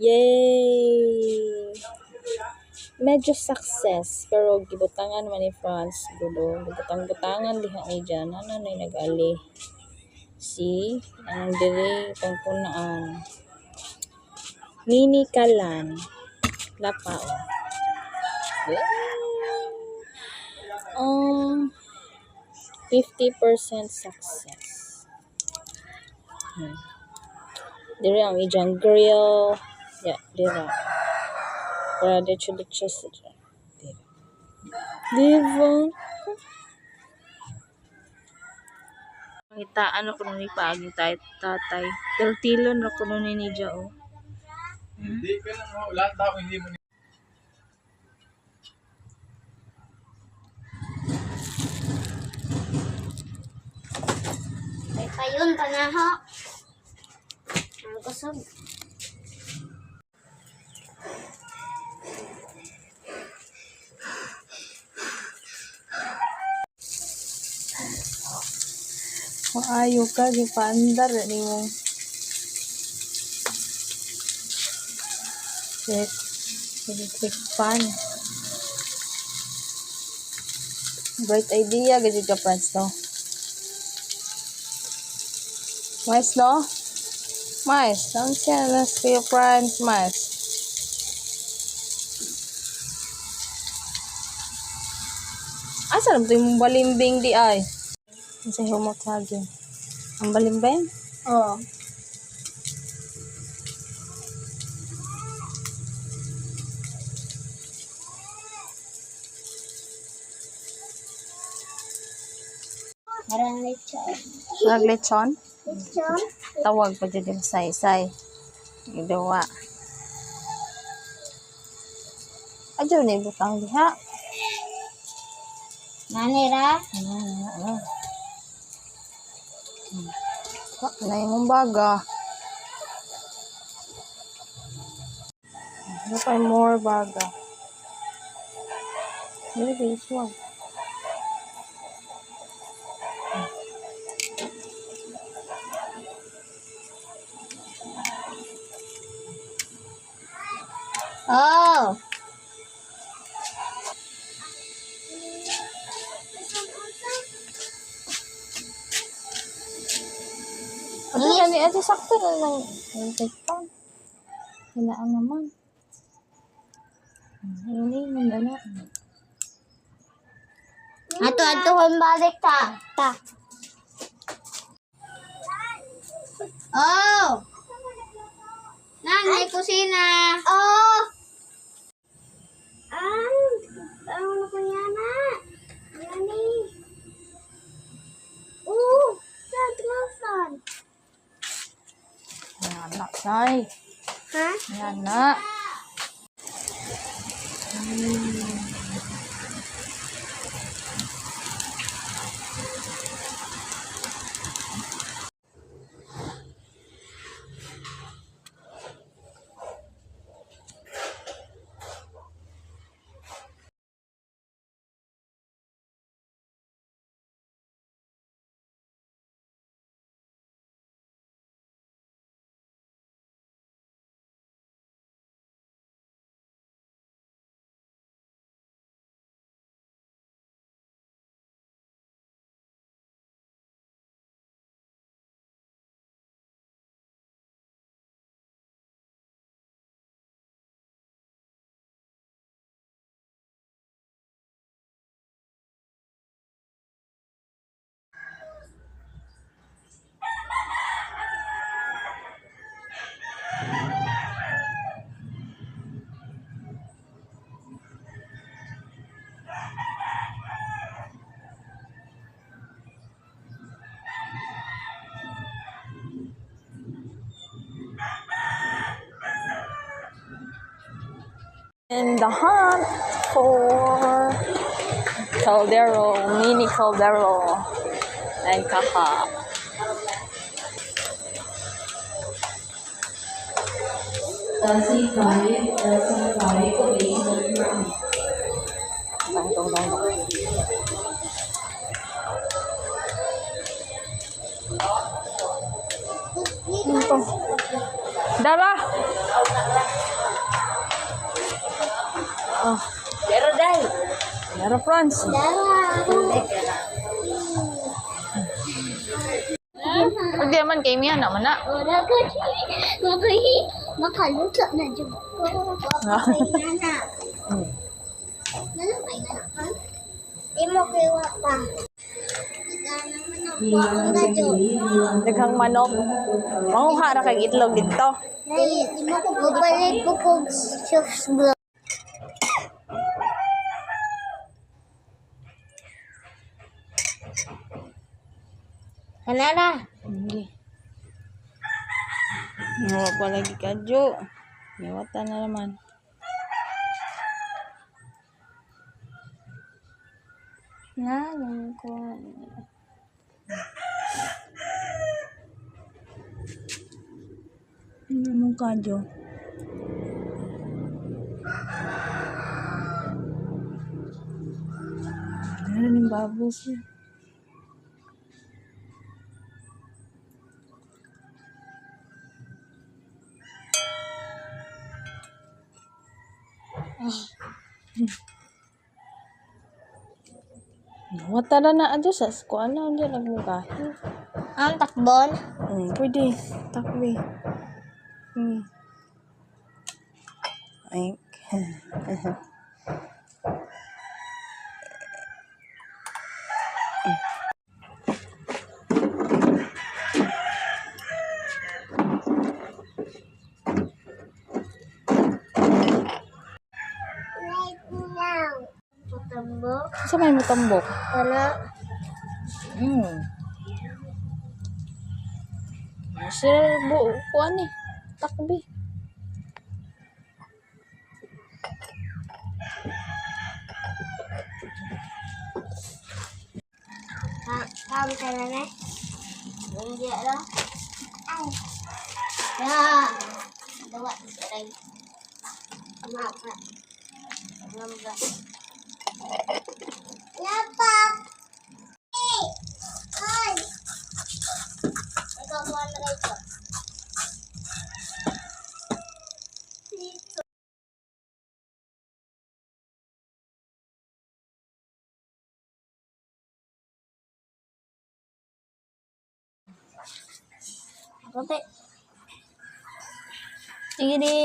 Yay! Medyo success pero gibutangan man ni France gulo gibutang-butangan diha ni dyan ano na nag-ali si ang diri pangpunaan mini kalan lapao um 50% success. Diri ang ijang grill dira para diretso sa diba. Pangitaan ako nun ni paaging tatay. Tiltilon ako nun ni Nidja, oh. Hindi ka lang, lahat ako hindi mo. May payon pa na ho. Ang kusog. Maayo ka, di paandar ni mo. Electric fan. Bright idea, gajud ka, friends, no? Mais, no? Mais, saan siya na kayo, friends, mais? Asa naman ito yung balimbing di ay? Sa humot lagi. Ang balimbing? Oo. Harang lechon. Naglechon? Lechon? Tawag pa dyan yung say-say. Igawa. Adyo na ibutang diha. Nanira? Na yung baga. Ano pa yung more baga? Maybe this one. Oh! Ano yan? Ito sakto na lang. Electric fan. Hinaan naman. Hindi mo na na. Ato kung balik ta. Oh! Nanay kusina. Oh! Ano ko yan na? Yan eh. Saan tumasan? Yan na, say. Ha? Yan na. In the hunt for caldero, mini caldero, and kaka. Tong. Ito. Dara! Oh. Pero dahil. Dara, Franz. Pag di man kay Mia naman na. Wala ka makaluto na dyan ko. Kaya na. Nalapay na ka? Di mo kiwa pa. Daghang manok. Manguha ra kay itlog dito. Di mo ko papalit ko kong chef's glove. Kanana. Hindi. Nawa pa lagi kadyo. Iwata na naman. Ko. Ano mong kadyo? Ano yung babos eh. Wata na adyo sa kuan na hindi nagmukahi. Ang takbon? Pwede. Takbi. Ay. Tambok? Sa may matambok. Wala. Sir, kuan eh. Takbi. Kamu ka na na? Hindi ala. Ay. Ya. Dawa sa ray. Mapa. Lamba. Lapak. Hey. Ay. Ikaw mo na ito. Konti. Sige di.